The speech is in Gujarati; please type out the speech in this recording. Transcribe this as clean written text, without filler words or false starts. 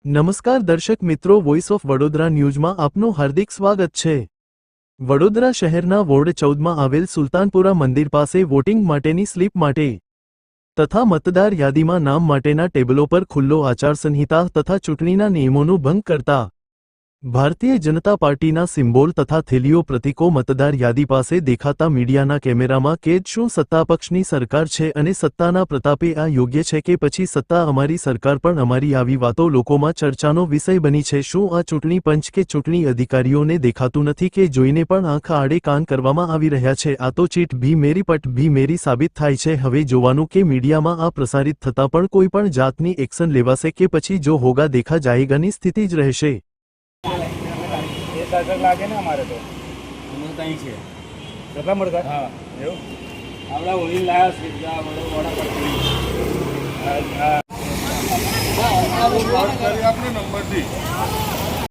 નમસ્કાર દર્શક મિત્રો, વોઇસ ઓફ વડોદરા ન્યૂઝમાં આપનું હાર્દિક સ્વાગત છે। વડોદરા શહેરના વોર્ડ 14માં આવેલ સુલતાનપુરા મંદિર પાસે વોટિંગ માટેની સ્લીપ માટે તથા મતદાર યાદીમાં નામ માટેના ટેબલો પર ખુલ્લો આચારસંહિતા તથા ચૂંટણીના નિયમોનું ભંગ કરતા ભારતીય જનતા પાર્ટીના સિમ્બોલ તથા થેલીઓ પ્રતીકો મતદાર યાદી પાસે દેખાતા મીડિયાના કેમેરામાં કેદ। શું સત્તાપક્ષની સરકાર છે અને સત્તાના પ્રતાપે આ યોગ્ય છે કે પછી સત્તા અમારી સરકાર પણ અમારી? આવી વાતો લોકોમાં ચર્ચાનો વિષય બની છે। શું આ ચૂંટણી પંચ કે ચૂંટણી અધિકારીઓને દેખાતું નથી કે જોઈને પણ આંખ આડે કાન કરવામાં આવી રહ્યા છે? આ તો ચીટ ભી મેરી પટ ભી મેરી સાબિત થાય છે। હવે જોવાનું કે મીડિયામાં આ પ્રસારિત થતાં પણ કોઈ પણ જાતની એક્શન લેવાશે કે પછી જો હોગા દેખા જાયેગાની સ્થિતિ જ રહેશે। लागे ना हमारे तो कहीं से કેટલા મળતા? હા એવું આપડા ઓલી લાયા સીધા વડા પડી હા આપને નંબર દી